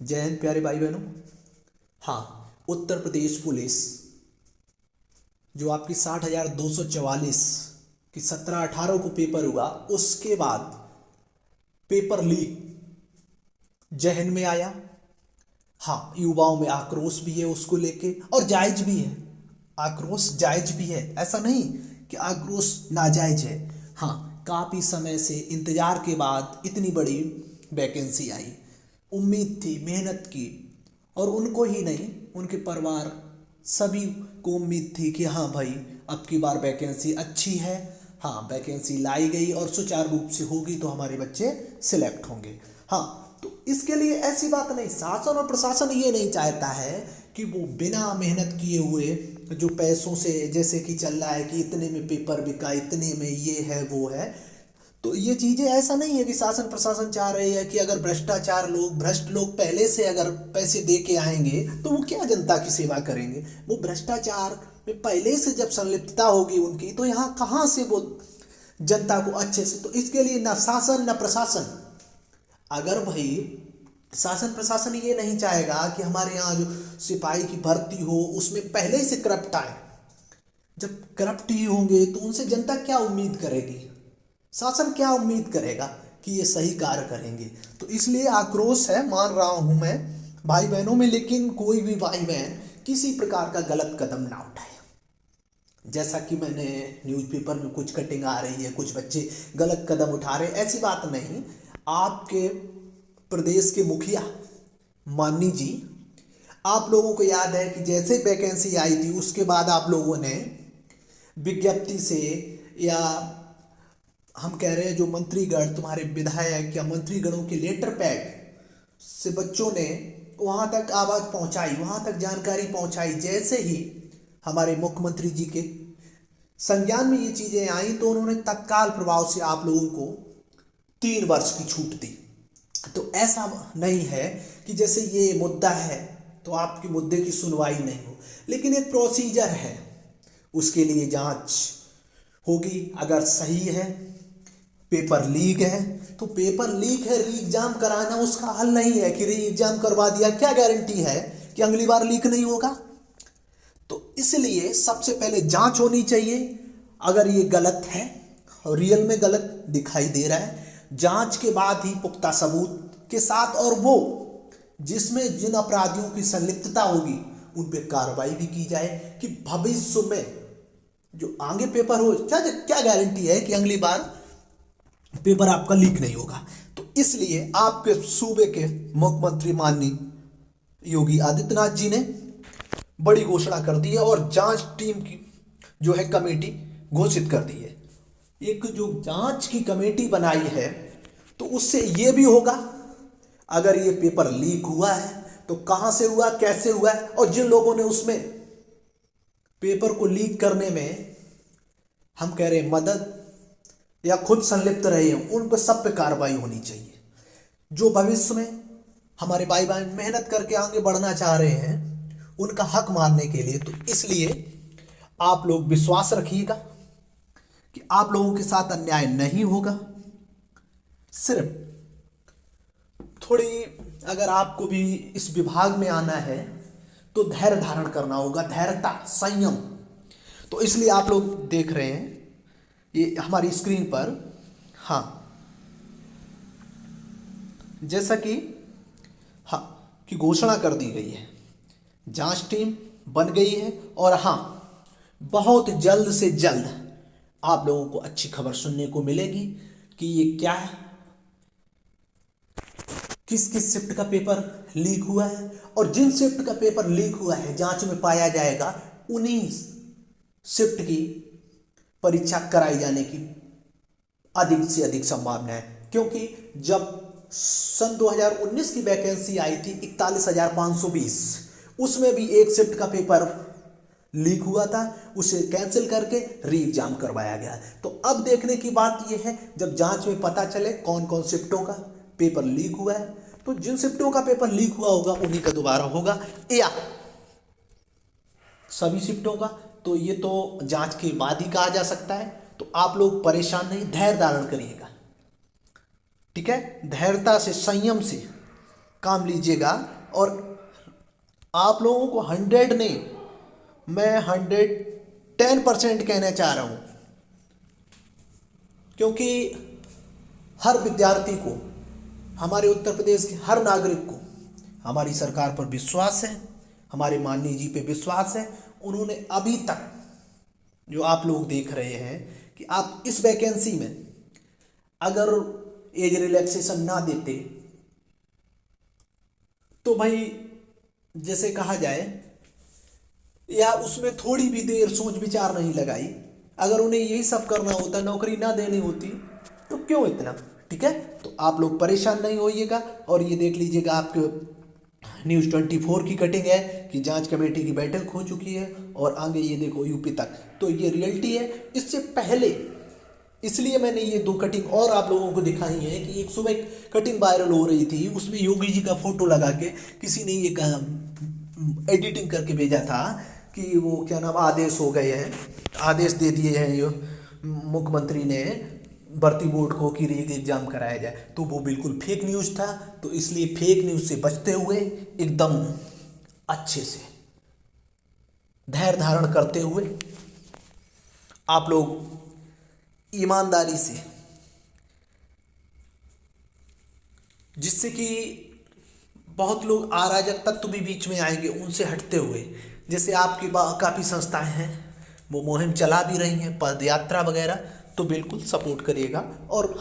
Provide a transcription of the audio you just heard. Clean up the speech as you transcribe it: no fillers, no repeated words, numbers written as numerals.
जय हिंद प्यारे भाई बहनों। हाँ, उत्तर प्रदेश पुलिस जो आपकी 60,244 की 17-18 को पेपर हुआ, उसके बाद पेपर लीक जहन में आया। हाँ, युवाओं में आक्रोश भी है उसको लेके, और जायज भी है। आक्रोश जायज भी है, ऐसा नहीं कि आक्रोश नाजायज है। हाँ, काफ़ी समय से इंतजार के बाद इतनी बड़ी वैकेंसी आई। उम्मीद थी, मेहनत की, और उनको ही नहीं, उनके परिवार सभी को उम्मीद थी कि हाँ भाई, अब की बार वैकेंसी अच्छी है। हाँ, वैकेंसी लाई गई और सुचारू रूप से होगी तो हमारे बच्चे सिलेक्ट होंगे। हाँ, तो इसके लिए ऐसी बात नहीं, शासन और प्रशासन ये नहीं चाहता है कि वो बिना मेहनत किए हुए जो पैसों से, जैसे कि चल रहा है कि इतने में पेपर बिका, इतने में ये है वो है, तो ये चीज़ें ऐसा नहीं है कि शासन प्रशासन चाह रहे हैं कि अगर भ्रष्ट लोग पहले से अगर पैसे दे के आएंगे तो वो क्या जनता की सेवा करेंगे। वो भ्रष्टाचार में पहले से जब संलिप्तता होगी उनकी, तो यहाँ कहाँ से वो जनता को अच्छे से, तो इसके लिए ना शासन ना प्रशासन। अगर भाई शासन प्रशासन ये नहीं चाहेगा कि हमारे यहाँ जो सिपाही की भर्ती हो उसमें पहले से करप्ट आए, जब करप्ट ही होंगे तो उनसे जनता क्या उम्मीद करेगी, शासन क्या उम्मीद करेगा कि ये सही कार्य करेंगे। तो इसलिए आक्रोश है, मान रहा हूं मैं भाई बहनों में, लेकिन कोई भी भाई बहन किसी प्रकार का गलत कदम ना उठाए। जैसा कि मैंने न्यूज़पेपर में कुछ कटिंग आ रही है, कुछ बच्चे गलत कदम उठा रहे हैं, ऐसी बात नहीं। आपके प्रदेश के मुखिया माननी जी, आप लोगों को याद है कि जैसे वैकेंसी आई थी उसके बाद आप लोगों ने विज्ञप्ति से, या हम कह रहे हैं जो मंत्रीगण, तुम्हारे विधायक या मंत्रीगणों के लेटर पैड से बच्चों ने वहां तक आवाज़ पहुंचाई, वहां तक जानकारी पहुंचाई। जैसे ही हमारे मुख्यमंत्री जी के संज्ञान में ये चीज़ें आई तो उन्होंने तत्काल प्रभाव से आप लोगों को 3 वर्ष की छूट दी। तो ऐसा नहीं है कि जैसे ये मुद्दा है तो आपके मुद्दे की सुनवाई नहीं हो, लेकिन एक प्रोसीजर है, उसके लिए जांच होगी। अगर सही है, पेपर लीक है तो पेपर लीक है, री एग्जाम कराना उसका हल नहीं है कि री एग्जाम करवा दिया, क्या गारंटी है कि अगली बार लीक नहीं होगा। तो इसलिए सबसे पहले जांच होनी चाहिए। अगर ये गलत है और रियल में गलत दिखाई दे रहा है, जांच के बाद ही पुख्ता सबूत के साथ, और वो जिसमें जिन अपराधियों की संलिप्तता होगी उन पर कार्रवाई भी की जाए कि भविष्य में जो आगे पेपर हो, क्या क्या गारंटी है कि अगली बार पेपर आपका लीक नहीं होगा। तो इसलिए आपके सूबे के मुख्यमंत्री माननीय योगी आदित्यनाथ जी ने बड़ी घोषणा कर दी है और जांच टीम की जो है कमेटी घोषित कर दी है। एक जो जांच की कमेटी बनाई है तो उससे ये भी होगा, अगर ये पेपर लीक हुआ है तो कहां से हुआ, कैसे हुआ है, और जिन लोगों ने उसमें पेपर को लीक करने में, हम कह रहे हैं, मदद या खुद संलिप्त रहे हैं, उन पर सब पे कार्रवाई होनी चाहिए। जो भविष्य में हमारे भाई बहन मेहनत करके आगे बढ़ना चाह रहे हैं उनका हक मारने के लिए, तो इसलिए आप लोग विश्वास रखिएगा कि आप लोगों के साथ अन्याय नहीं होगा। सिर्फ थोड़ी, अगर आपको भी इस विभाग में आना है तो धैर्य धारण करना होगा, धैर्यता, संयम। तो इसलिए आप लोग देख रहे हैं ये हमारी स्क्रीन पर, हाँ, जैसा कि हाँ कि घोषणा कर दी गई है, जांच टीम बन गई है, और हाँ, बहुत जल्द से जल्द आप लोगों को अच्छी खबर सुनने को मिलेगी कि ये क्या है, किस किस शिफ्ट का पेपर लीक हुआ है, और जिन शिफ्ट का पेपर लीक हुआ है जांच में पाया जाएगा उन्हीं शिफ्ट की परीक्षा कराई जाने की अधिक से अधिक संभावना है। क्योंकि जब सन 2019 की वैकेंसी आई थी 41,520, उसमें भी एक शिफ्ट का पेपर लीक हुआ था, उसे कैंसिल करके री एग्जाम करवाया गया। तो अब देखने की बात यह है, जब जांच में पता चले कौन कौन शिफ्टों का पेपर लीक हुआ है, तो जिन शिफ्टों का पेपर लीक हुआ होगा उन्हीं का दोबारा होगा, या सभी शिफ्टों का, तो ये तो जांच के बाद ही कहा जा सकता है। तो आप लोग परेशान नहीं, धैर्य धारण करिएगा, ठीक है, धैर्यता से, संयम से काम लीजिएगा। और आप लोगों को 100 नहीं, मैं 110% कहना चाह रहा हूँ, क्योंकि हर विद्यार्थी को, हमारे उत्तर प्रदेश के हर नागरिक को हमारी सरकार पर विश्वास है, हमारे माननीय जी पे विश्वास है। उन्होंने अभी तक, जो आप लोग देख रहे हैं कि आप इस वैकेंसी में अगर एज रिलैक्सेशन ना देते तो भाई जैसे कहा जाए, या उसमें थोड़ी भी देर सोच विचार नहीं लगाई, अगर उन्हें यही सब करना होता, नौकरी ना देनी होती, तो क्यों इतना। ठीक है, तो आप लोग परेशान नहीं होइएगा। और ये देख लीजिएगा, आपके न्यूज़ 24 की कटिंग है कि जांच कमेटी की बैठक हो चुकी है, और आगे ये देखो यूपी तक, तो ये रियलिटी है। इससे पहले इसलिए मैंने ये 2 कटिंग और आप लोगों को दिखाई है कि एक सुबह कटिंग वायरल हो रही थी, उसमें योगी जी का फोटो लगा के किसी ने ये एडिटिंग करके भेजा था कि वो क्या नाम, आदेश हो गए हैं, आदेश दे दिए हैं ये मुख्यमंत्री ने भर्ती बोर्ड को कि री एग्जाम कराया जाए। तो वो बिल्कुल फेक न्यूज़ था। तो इसलिए फेक न्यूज़ से बचते हुए एकदम अच्छे से धैर्य धारण करते हुए आप लोग ईमानदारी से, जिससे कि बहुत लोग अराजक तत्व भी बीच में आएंगे, उनसे हटते हुए, जैसे आपकी काफ़ी संस्थाएं हैं वो मुहिम चला भी रही हैं, पदयात्रा वगैरह, तो बिल्कुल सपोर्ट करिएगा। और